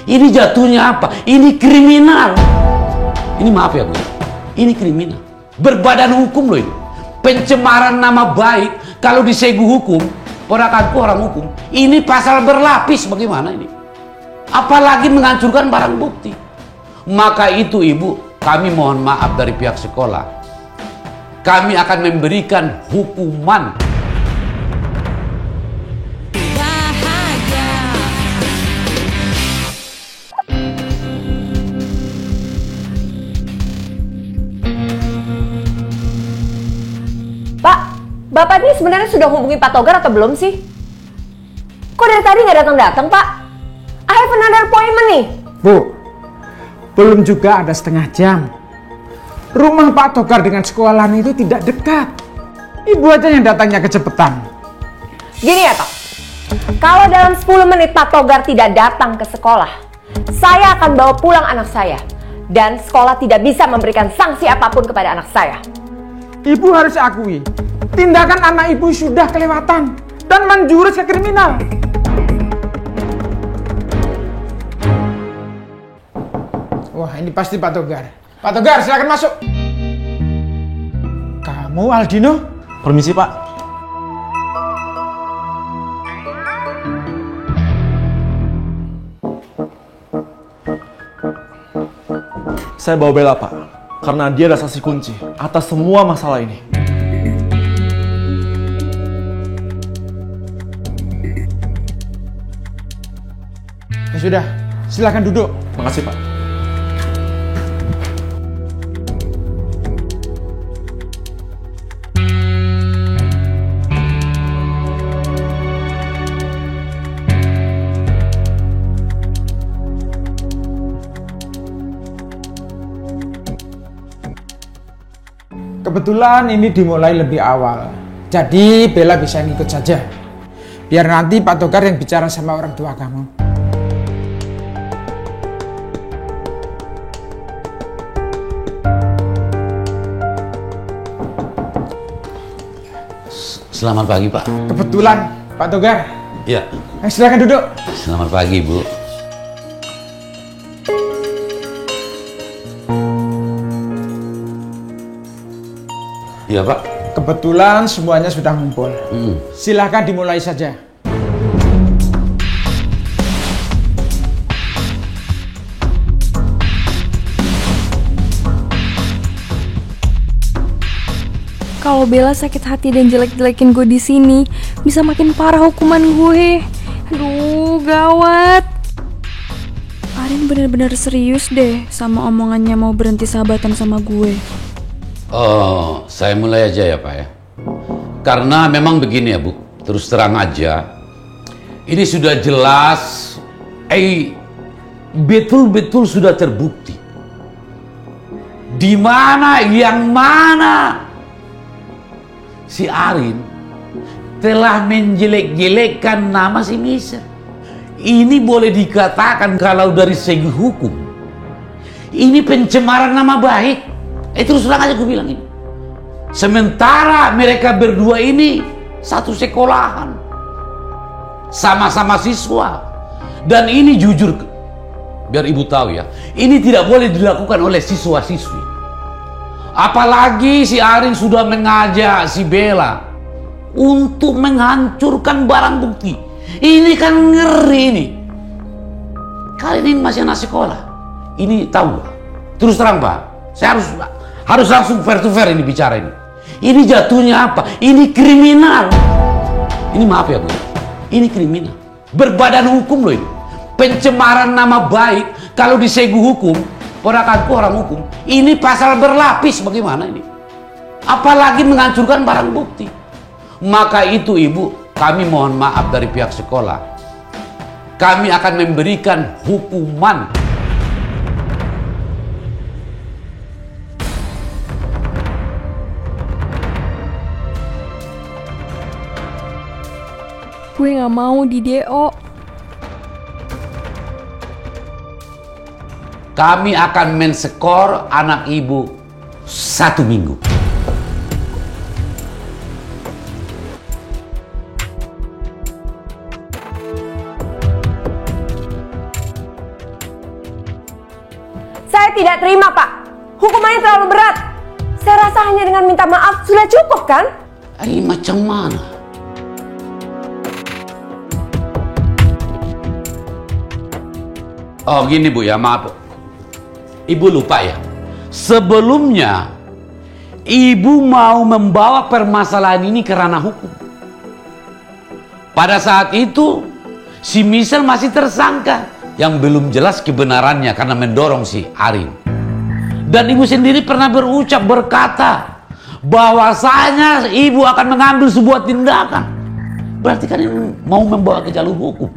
Ini jatuhnya apa? Ini kriminal. Ini maaf ya Bu, ini kriminal. Berbadan hukum loh ini. Pencemaran nama baik, kalau disegu hukum, ponakanku orang hukum, ini pasal berlapis bagaimana ini? Apalagi menghancurkan barang bukti. Maka itu Ibu, kami mohon maaf dari pihak sekolah. Kami akan memberikan hukuman. Pak, Bapak ini sebenarnya sudah hubungi Pak Togar atau belum sih? Kok dari tadi nggak datang-datang, Pak? I have another appointment nih. Bu, belum juga ada setengah jam. Rumah Pak Togar dengan sekolahan itu tidak dekat. Ibu aja yang datangnya kecepatan. Gini ya, Pak. Kalau dalam 10 menit Pak Togar tidak datang ke sekolah, saya akan bawa pulang anak saya. Dan sekolah tidak bisa memberikan sanksi apapun kepada anak saya. Ibu harus akui, tindakan anak ibu sudah kelewatan dan menjurus ke kriminal. Wah, ini pasti Pak Togar. Pak Togar, silakan masuk. Kamu Aldino? Permisi, Pak. Saya bawa Bella, Pak. Karena dia adalah saksi kunci atas semua masalah ini. Ya sudah, silakan duduk. Makasih, Pak. Kebetulan ini dimulai lebih awal, jadi Bella bisa ngikut saja. Biar nanti Pak Togar yang bicara sama orang tua kamu. Selamat pagi Pak. Kebetulan Pak Togar. Ya. Silakan duduk. Selamat pagi Bu. Iya Pak. Kebetulan semuanya sudah ngumpul. Silakan dimulai saja. Kalau Bella sakit hati dan jelek-jelekin gue di sini, bisa makin parah hukuman gue. Aduh, gawat. Arin bener-bener serius deh sama omongannya mau berhenti sahabatan sama gue. Oh, saya mulai aja ya Pak ya. Karena memang begini ya Bu, terus terang aja. Ini sudah jelas, betul-betul sudah terbukti. Di mana yang mana si Arin telah menjelek-jelekkan nama si Misha. Ini boleh dikatakan kalau dari segi hukum, ini pencemaran nama baik. Terus terang aja gue bilang ini. Sementara mereka berdua ini satu sekolahan, sama-sama siswa. Dan ini jujur, biar ibu tahu ya, ini tidak boleh dilakukan oleh siswa-siswi. Apalagi si Arin sudah mengajak si Bella untuk menghancurkan barang bukti. Ini kan ngeri ini. Kalian ini masih anak sekolah. Ini tahu gak? Terus terang Pak, saya harus langsung fair to fair ini bicara ini. Ini jatuhnya apa? Ini kriminal. Ini maaf ya Bu, ini kriminal. Berbadan hukum loh ini. Pencemaran nama baik, kalau disegu hukum, ponakanku orang hukum, ini pasal berlapis bagaimana ini? Apalagi menghancurkan barang bukti. Maka itu Ibu, kami mohon maaf dari pihak sekolah. Kami akan memberikan hukuman. Gue gak mau di DO. Kami akan menskor anak Ibu 1 minggu. Saya tidak terima, Pak. Hukumannya terlalu berat. Saya rasa hanya dengan minta maaf sudah cukup, kan? Ini macam mana? Oh gini Bu ya, maaf. Ibu lupa ya. Sebelumnya, Ibu mau membawa permasalahan ini ke ranah hukum. Pada saat itu, si Michelle masih tersangka yang belum jelas kebenarannya karena mendorong si Arin. Dan Ibu sendiri pernah berkata bahwasanya Ibu akan mengambil sebuah tindakan. Berarti kan ini mau membawa ke jalur hukum.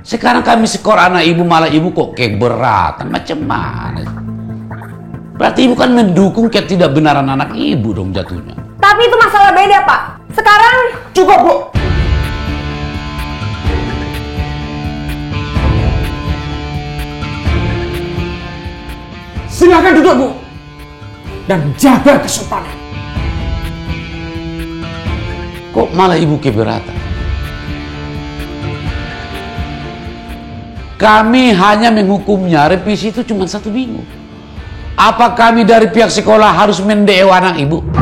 Sekarang kami skor anak Ibu, malah Ibu kok keberatan. Macam mana? Berarti Ibu kan mendukung ketidakbenaran anak Ibu dong jatuhnya. Tapi itu masalah beda, Pak. Sekarang... Cukup, Bu. Silakan duduk, Bu. Dan jaga kesopanan. Kok malah Ibu keberatan? Kami hanya menghukumnya revisi itu cuma 1 minggu. Apa kami dari pihak sekolah harus mendeo anak Ibu?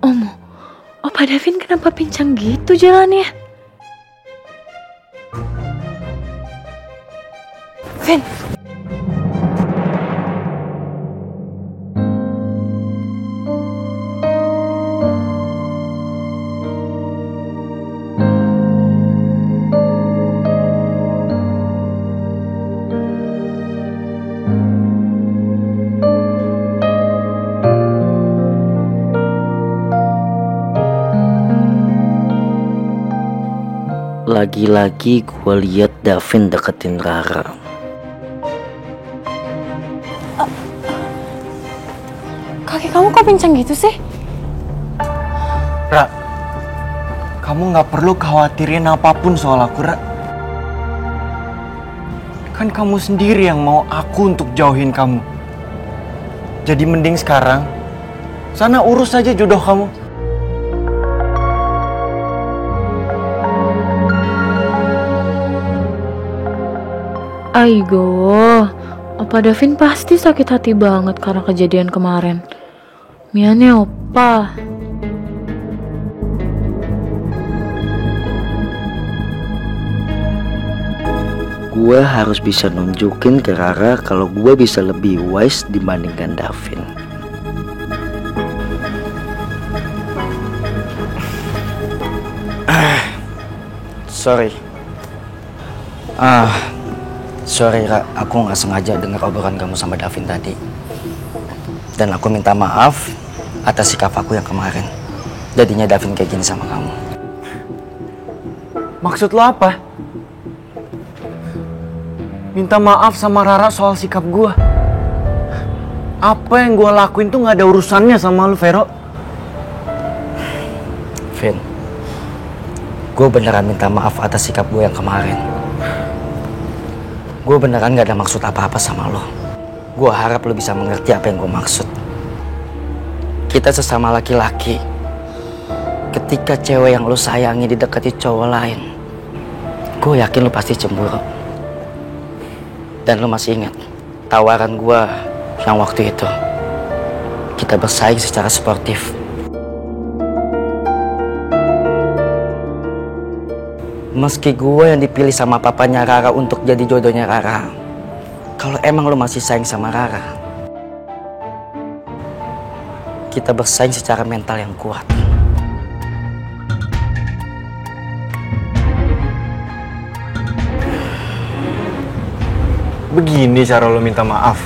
Omo. Opa Davin kenapa pincang gitu jalannya? Vin. Lagi-lagi gue liat Davin deketin Rara. Kaki kamu kok pincang gitu sih? Ra, kamu gak perlu khawatirin apapun soal aku, Ra. Kan kamu sendiri yang mau aku untuk jauhin kamu. Jadi mending sekarang sana urus aja jodoh kamu. Aigo, Opa Davin pasti sakit hati banget karena kejadian kemarin. Miane Opa. Gue harus bisa nunjukin ke Rara kalau gue bisa lebih wise dibandingkan Davin. Sorry Ra, aku gak sengaja dengar obrolan kamu sama Davin tadi. Dan aku minta maaf atas sikap aku yang kemarin. Jadinya Davin kayak gini sama kamu. Maksud lo apa? Minta maaf sama Rara soal sikap gue. Apa yang gue lakuin tuh gak ada urusannya sama lo, Vero. Vin, gue beneran minta maaf atas sikap gue yang kemarin. Gue beneran gak ada maksud apa-apa sama lo. Gue harap lo bisa mengerti apa yang gue maksud. Kita sesama laki-laki. Ketika cewek yang lo sayangi didekati cowok lain, gue yakin lo pasti cemburu. Dan lo masih ingat tawaran gue yang waktu itu. Kita bersaing secara sportif. Meski gue yang dipilih sama papanya Rara untuk jadi jodohnya Rara, kalau emang lo masih sayang sama Rara, kita bersaing secara mental yang kuat. Begini cara lo minta maaf.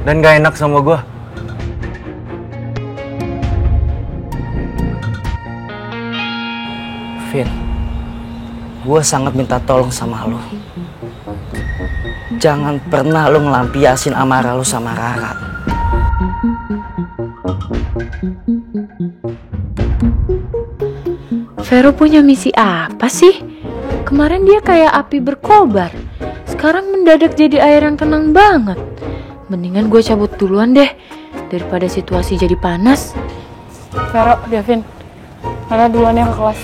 Dan gak enak sama gue. Vin, gue sangat minta tolong sama lo. Jangan pernah lo ngelampiasin amarah lo sama Rara. Vero punya misi apa sih? Kemarin dia kayak api berkobar. Sekarang mendadak jadi air yang tenang banget. Mendingan gue cabut duluan deh, daripada situasi jadi panas. Vero, Davin, Rara duluan ya ke kelas.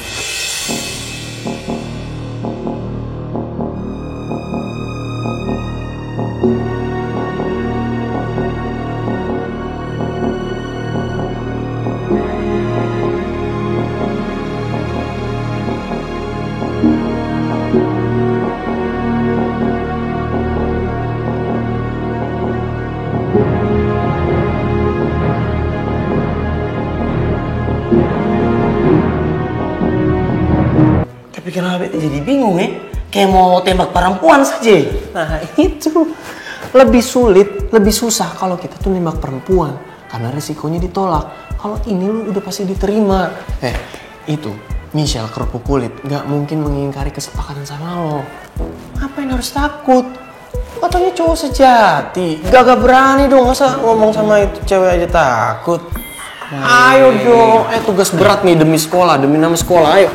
Tapi kenapa beta jadi bingung ya? Kayak mau tembak perempuan saja. Nah itu lebih sulit, lebih susah kalau kita tuh nembak perempuan karena resikonya ditolak. Kalau ini lu udah pasti diterima. Itu Michelle kerupuk kulit nggak mungkin mengingkari kesepakatan sama lo. Ngapain harus takut? Katanya cowok sejati, gak berani dong masa ngomong sama itu cewek aja takut. Ayo dong, tugas berat nih demi sekolah, demi nama sekolah, ayo.